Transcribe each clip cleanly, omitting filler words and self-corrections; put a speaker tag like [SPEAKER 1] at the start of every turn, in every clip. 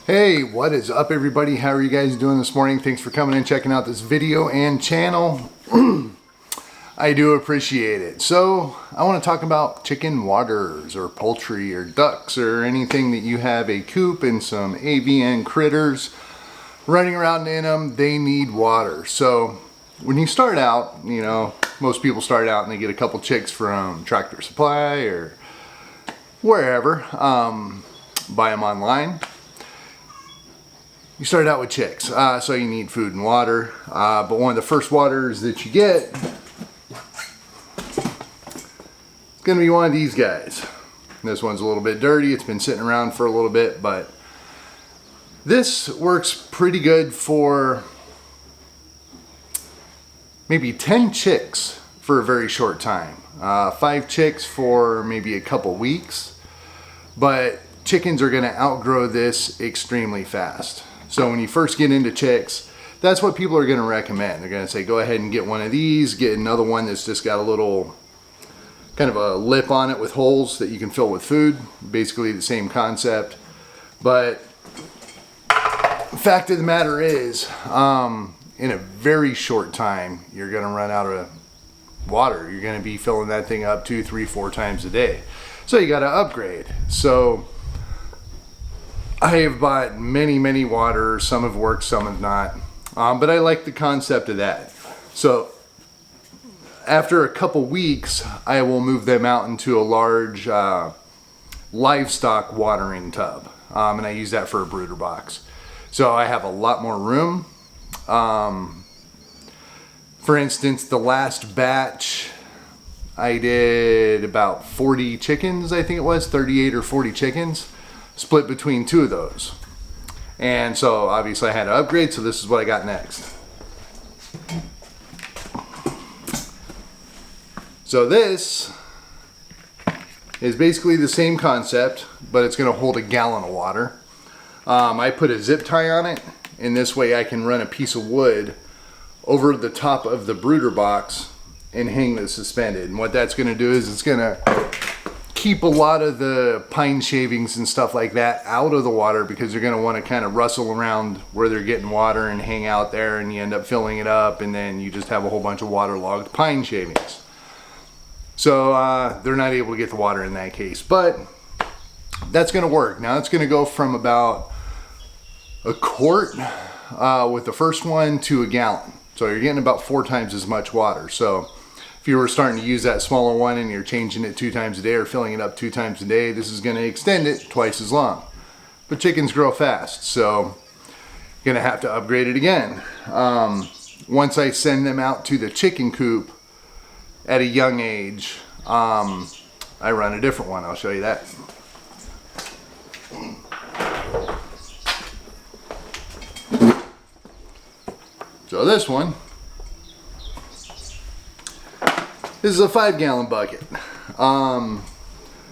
[SPEAKER 1] Hey, what is up everybody? How are you guys doing this morning? Thanks for coming and checking out this video and channel. I do appreciate it. So I want to talk about chicken waters or poultry or ducks or anything that you have a coop and some avian critters running around in them. They need water. So when you start out, you know, most people start out and they get a couple chicks from Tractor Supply or wherever, buy them online. You start out with chicks, so you need food and water, but one of the first waters that you get is going to be one of these guys. This one's a little bit dirty, it's been sitting around for a little bit, but this works pretty good for maybe 10 chicks for a very short time. 5 chicks for maybe a couple weeks, but chickens are going to outgrow this extremely fast. So when you first get into chicks, that's what people are going to recommend. They're going to say, go ahead and get one of these, get another one that's just got a little kind of a lip on it with holes that you can fill with food. Basically the same concept. But the fact of the matter is, in a very short time, you're going to run out of water. You're going to be filling that thing up 2, 3, 4 times a day. So you got to upgrade. So I have bought many waters. Some have worked, some have not. But I like the concept of that. So after a couple weeks, I will move them out into a large livestock watering tub. And I use that for a brooder box. So I have a lot more room. For instance, the last batch, I did about 40 chickens, I think it was, 38 or 40 chickens. Split between 2 of those. And so obviously I had to upgrade, so this is what I got next. So this is basically the same concept, but it's going to hold a gallon of water. I put a zip tie on it, and this way I can run a piece of wood over the top of the brooder box and hang this suspended. And what that's going to do is it's going to keep a lot of the pine shavings and stuff like that out of the water, because they're going to want to kind of rustle around where they're getting water and hang out there, and you end up filling it up, and then you just have a whole bunch of waterlogged pine shavings. So they're not able to get the water in that case, but that's going to work. Now it's going to go from about a quart with the first one to a gallon. So you're getting about 4 times as much water. So if you were starting to use that smaller one and you're changing it 2 times a day or filling it up 2 times a day, this is going to extend it twice as long. But chickens grow fast, so you're going to have to upgrade it again. Once I send them out to the chicken coop at a young age, I run a different one. I'll show you that. So this one, this is a 5-gallon bucket.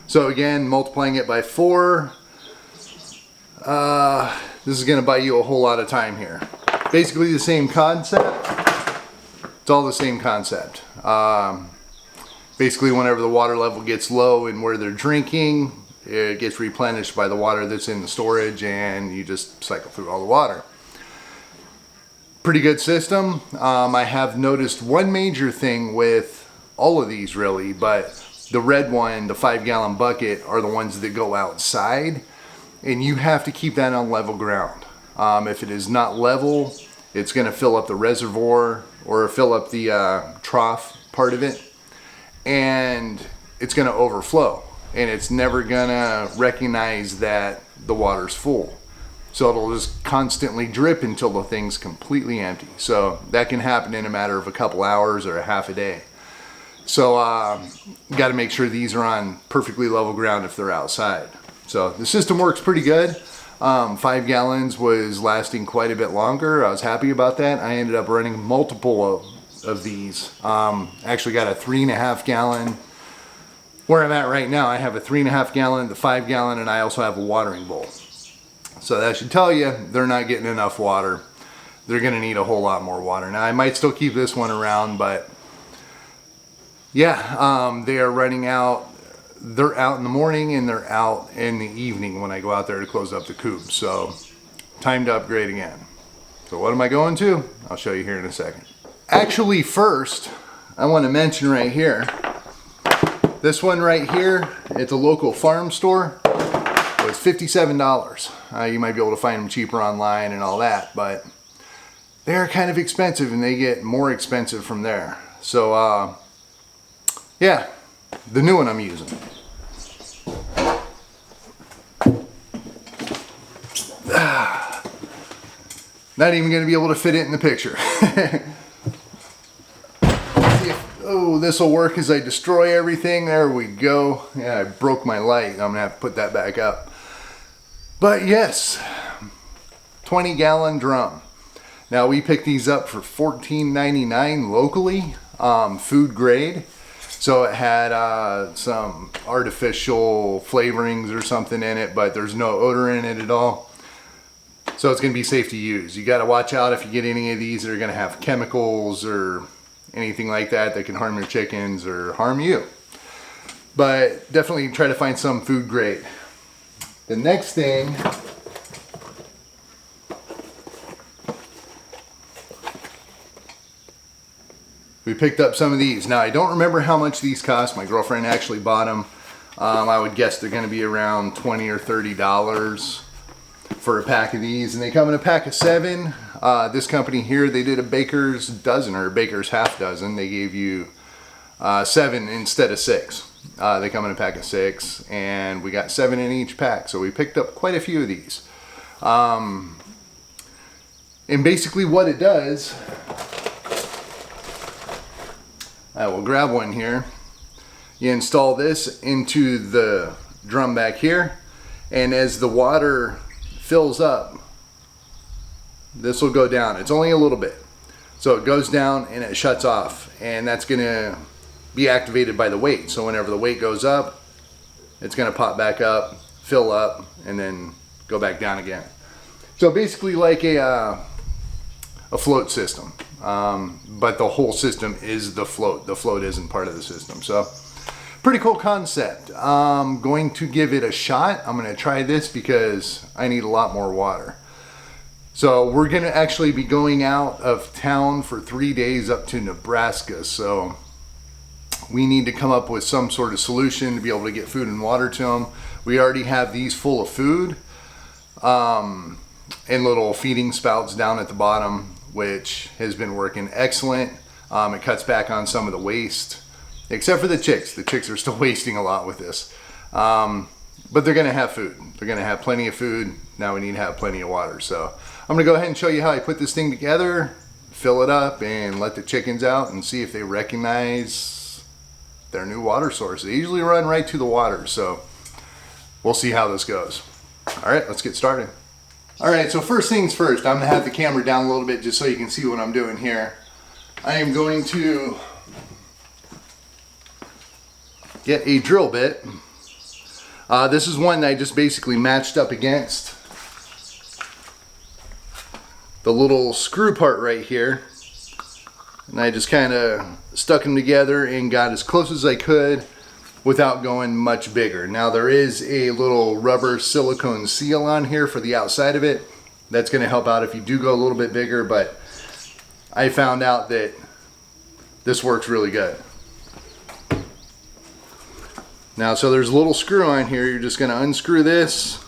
[SPEAKER 1] So again, multiplying it by 4, this is going to buy you a whole lot of time here. Basically the same concept. It's all the same concept. Basically whenever the water level gets low and where they're drinking, it gets replenished by the water that's in the storage, and you just cycle through all the water. Pretty good system. I have noticed one major thing with all of these really, but the red one, the 5-gallon bucket, are the ones that go outside, and you have to keep that on level ground. If it is not level, it's going to fill up the reservoir or fill up the trough part of it, and it's going to overflow, and it's never going to recognize that the water's full. So it'll just constantly drip until the thing's completely empty. So that can happen in a matter of a couple hours or a half a day. So got to make sure these are on perfectly level ground if they're outside. So the system works pretty good. 5 gallons was lasting quite a bit longer. I was happy about that. I ended up running multiple of these. Actually got a 3.5 gallon. Where I'm at right now, I have a 3.5 gallon, the 5 gallon, and I also have a watering bowl. So that should tell you they're not getting enough water. They're going to need a whole lot more water. Now I might still keep this one around, but yeah, they are running out. They're out in the morning and they're out in the evening when I go out there to close up the coop. So time to upgrade again. So what am I going to? I'll show you here in a second. Actually, first, I want to mention right here, this one right here at the local farm store was $57. You might be able to find them cheaper online and all that, but they're kind of expensive and they get more expensive from there. So yeah, the new one I'm using. Not even going to be able to fit it in the picture. See if, oh, this will work as I destroy everything. There we go. Yeah, I broke my light. I'm going to have to put that back up. But yes, 20-gallon drum. Now we picked these up for $14.99 locally, food grade. So it had some artificial flavorings or something in it, but there's no odor in it at all. So it's going to be safe to use. You got to watch out if you get any of these that are going to have chemicals or anything like that that can harm your chickens or harm you. But definitely try to find some food grade. The next thing we picked up some of these. Now I don't remember how much these cost. My girlfriend actually bought them. I would guess they're going to be around $20 or $30 for a pack of these, and they come in a pack of 7. This company here, they did a baker's dozen or a baker's half dozen. They gave you 7 instead of 6. They come in a pack of 6, and we got 7 in each pack, so we picked up quite a few of these. And basically what it does, I will grab one here. You install this into the drum back here, and as the water fills up, this will go down. It's only a little bit. So it goes down and it shuts off, and that's going to be activated by the weight. So whenever the weight goes up, it's going to pop back up, fill up, and then go back down again. So basically like a float system, but the whole system is the float. The float isn't part of the system. So pretty cool concept. I'm going to give it a shot. I'm going to try this because I need a lot more water. So we're going to actually be going out of town for 3 days up to Nebraska. So we need to come up with some sort of solution to be able to get food and water to them. We already have these full of food and little feeding spouts down at the bottom, which has been working excellent. It cuts back on some of the waste, except for the chicks. The chicks are still wasting a lot with this. But they're going to have food. They're going to have plenty of food. Now we need to have plenty of water. So I'm going to go ahead and show you how I put this thing together, fill it up, and let the chickens out and see if they recognize their new water source. They usually run right to the water, so we'll see how this goes. All right, let's get started. All right, so first things first, I'm going to have the camera down a little bit just so you can see what I'm doing here. I am going to get a drill bit. This is one that I just basically matched up against the little screw part right here, and I just kind of stuck them together and got as close as I could without going much bigger. Now there is a little rubber silicone seal on here for the outside of it. That's going to help out if you do go a little bit bigger, but I found out that this works really good. Now, so there's a little screw on here. You're just going to unscrew this.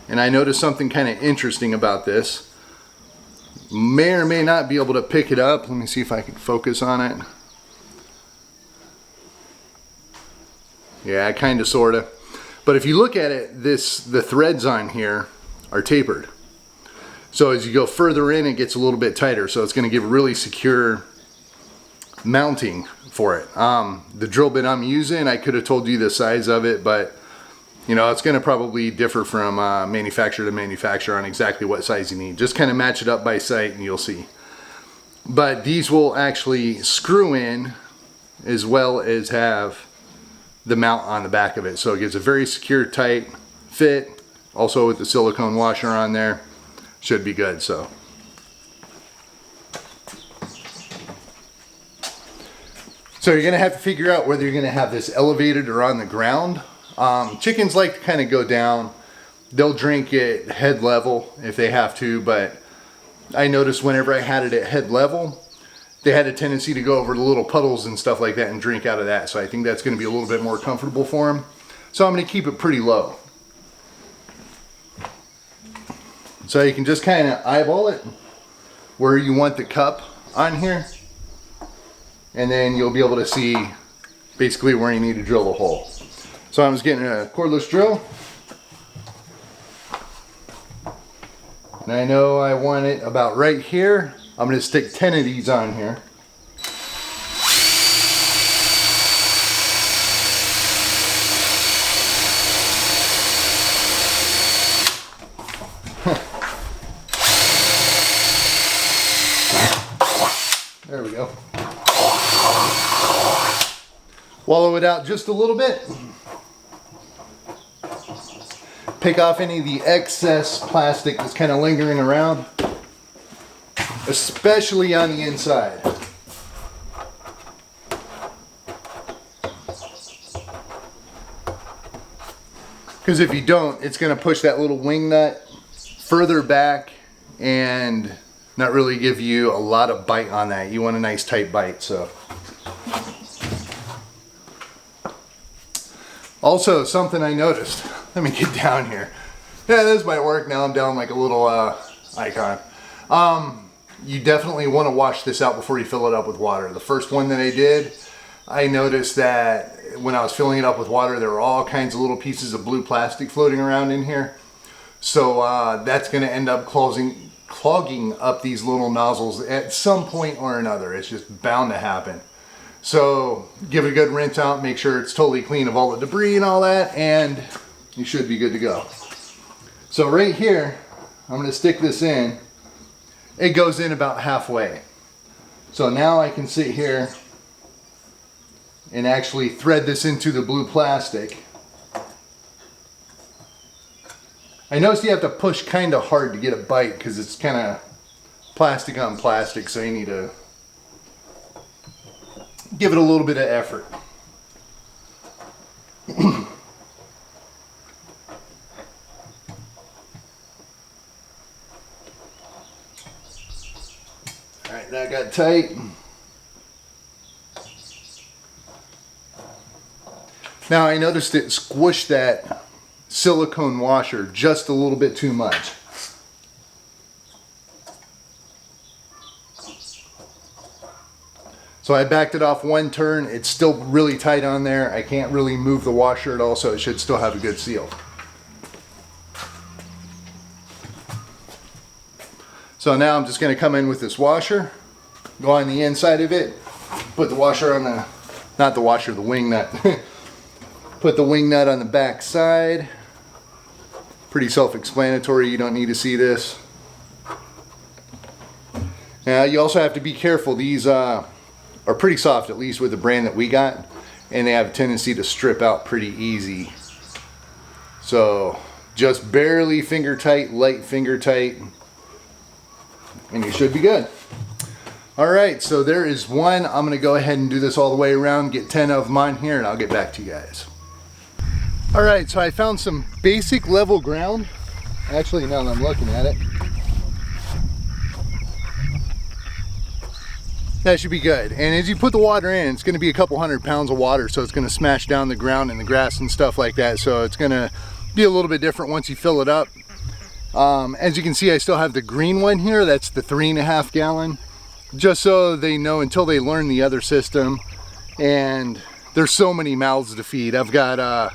[SPEAKER 1] And I noticed something kind of interesting about this. May or may not be able to pick it up. Let me see if I can focus on it. Yeah, kind of, sort of. But if you look at it, the threads on here are tapered. So as you go further in, it gets a little bit tighter. So it's going to give really secure mounting for it. The drill bit I'm using, I could have told you the size of it, but you know, it's going to probably differ from manufacturer to manufacturer on exactly what size you need. Just kind of match it up by sight and you'll see. But these will actually screw in as well as have the mount on the back of it. So it gives a very secure, tight fit. Also with the silicone washer on there, should be good. So you're going to have to figure out whether you're going to have this elevated or on the ground. Chickens like to kind of go down. They'll drink at head level if they have to, but I noticed whenever I had it at head level, they had a tendency to go over the little puddles and stuff like that and drink out of that. So I think that's going to be a little bit more comfortable for them. So I'm going to keep it pretty low. So you can just kind of eyeball it where you want the cup on here. And then you'll be able to see basically where you need to drill the hole. So I'm just getting a cordless drill. And I know I want it about right here. I'm going to stick 10 of these on here. There we go. Wallow it out just a little bit. Pick off any of the excess plastic that's kind of lingering around, especially on the inside. Because if you don't, it's going to push that little wing nut further back and not really give you a lot of bite on that. You want a nice tight bite. So also something I noticed, let me get down here. Yeah, this might work. Now I'm down like a little icon. You definitely want to wash this out before you fill it up with water. The first one that I did, I noticed that when I was filling it up with water, there were all kinds of little pieces of blue plastic floating around in here. So that's going to end up clogging up these little nozzles at some point or another. It's just bound to happen. So give it a good rinse out, make sure it's totally clean of all the debris and all that, and you should be good to go. So right here, I'm going to stick this in. It goes in about halfway. So now I can sit here and actually thread this into the blue plastic. I noticed you have to push kind of hard to get a bite because it's kind of plastic on plastic, so you need to give it a little bit of effort. Alright, that got tight. Now I noticed it squished that silicone washer just a little bit too much. So I backed it off one turn. It's still really tight on there. I can't really move the washer at all, so it should still have a good seal. So now I'm just going to come in with this washer, go on the inside of it, put the washer on the, not the washer, the wing nut. Put the wing nut on the back side. Pretty self-explanatory, you don't need to see this. Now you also have to be careful. These are pretty soft, at least with the brand that we got, and they have a tendency to strip out pretty easy. So just barely finger tight, light finger tight, and you should be good. Alright, so there is one. I'm going to go ahead and do this all the way around, get 10 of them on here, and I'll get back to you guys. Alright, so I found some basic level ground. Actually, now that I'm looking at it, that should be good. And as you put the water in, it's going to be a couple 100 pounds of water, so it's going to smash down the ground and the grass and stuff like that. So it's going to be a little bit different once you fill it up. As you can see, I still have the green one here. That's the 3.5 gallon. Just so they know until they learn the other system. And there's so many mouths to feed. I've got,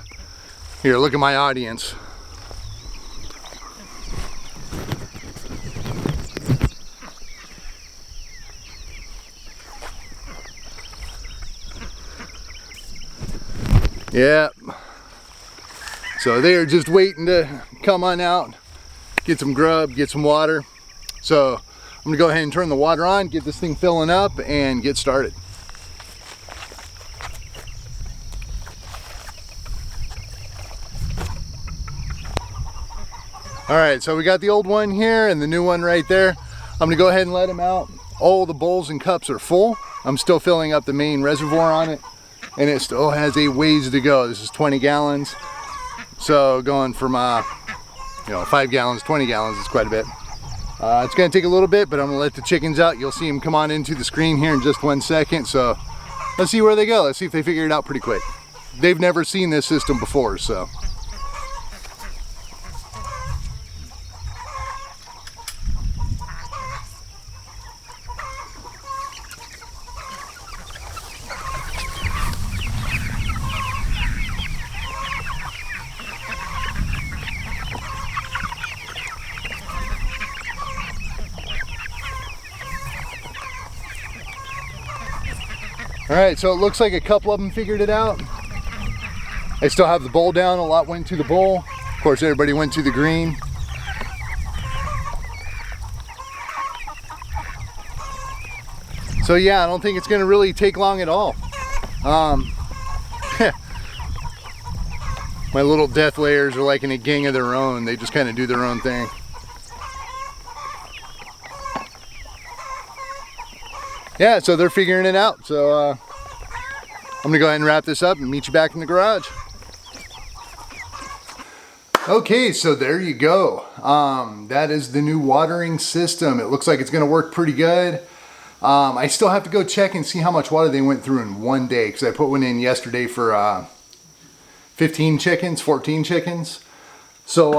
[SPEAKER 1] here, look at my audience. Yeah. So they are just waiting to come on out, get some grub, get some water. So I'm gonna go ahead and turn the water on, get this thing filling up, and get started. All right, so we got the old one here and the new one right there. I'm gonna go ahead and let them out. All the bowls and cups are full. I'm still filling up the main reservoir on it. and it still has a ways to go. This is 20 gallons. So going from 5 gallons, 20 gallons is quite a bit. It's gonna take a little bit, but I'm gonna let the chickens out. You'll see them come on into the screen here in just 1 second. So let's see where they go. Let's see if they figure it out pretty quick. They've never seen this system before, so. All right, so it looks like a couple of them figured it out. I still have the bowl down. A lot went to the bowl. Of course, everybody went to the green. So yeah, I don't think it's gonna really take long at all. My little death layers are like in a gang of their own. They just kind of do their own thing. Yeah, so they're figuring it out. So I'm gonna go ahead and wrap this up and meet you back in the garage. Okay, so there you go. That is the new watering system. It looks like it's gonna work pretty good. I still have to go check and see how much water they went through in one day, because I put one in yesterday for 15 chickens, 14 chickens. So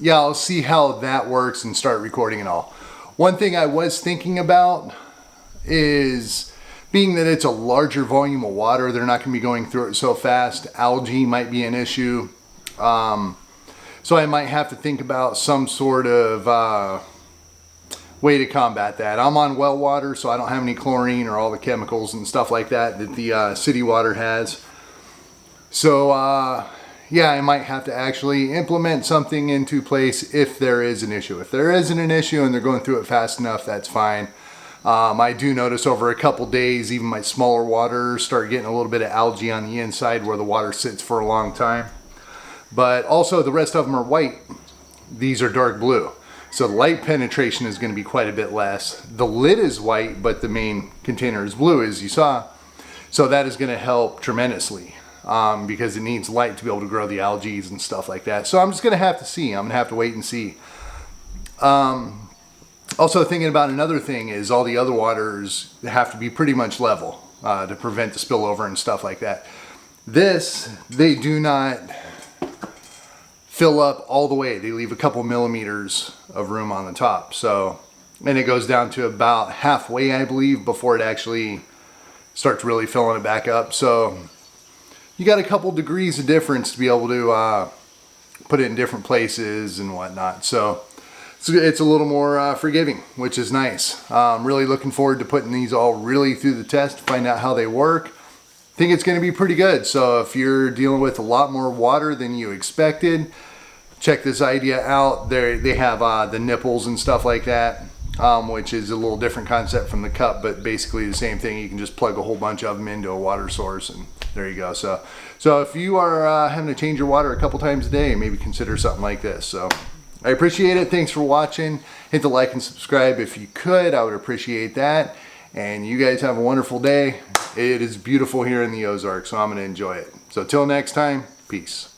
[SPEAKER 1] yeah, I'll see how that works and start recording it all. One thing I was thinking about is, being that it's a larger volume of water, they're not going to be going through it so fast. Algae might be an issue. So I might have to think about some sort of way to combat that. I'm on well water, so I don't have any chlorine or all the chemicals and stuff like that that the city water has. So yeah, I might have to actually implement something into place if there is an issue. If there isn't an issue and they're going through it fast enough, that's fine. I do notice over a couple days, even my smaller waters start getting a little bit of algae on the inside where the water sits for a long time. But also the rest of them are white. These are dark blue. So the light penetration is going to be quite a bit less. The lid is white, but the main container is blue, as you saw. So that is going to help tremendously because it needs light to be able to grow the algae and stuff like that. So I'm just going to have to see. I'm going to have to wait and see. Also thinking about another thing is all the other waters have to be pretty much level to prevent the spillover and stuff like that. This, they do not fill up all the way. They leave a couple millimeters of room on the top. So, and it goes down to about halfway, I believe, before it actually starts really filling it back up. So you got a couple degrees of difference to be able to put it in different places and whatnot. So it's a little more forgiving, which is nice. I'm really looking forward to putting these all really through the test to find out how they work. I think it's going to be pretty good. So if you're dealing with a lot more water than you expected, check this idea out. They have the nipples and stuff like that, which is a little different concept from the cup, but basically the same thing. You can just plug a whole bunch of them into a water source and there you go. So if you are having to change your water a couple times a day, maybe consider something like this. So I appreciate it. Thanks for watching. Hit the like and subscribe if you could. I would appreciate that. And you guys have a wonderful day. It is beautiful here in the Ozarks, so I'm going to enjoy it. So till next time, peace.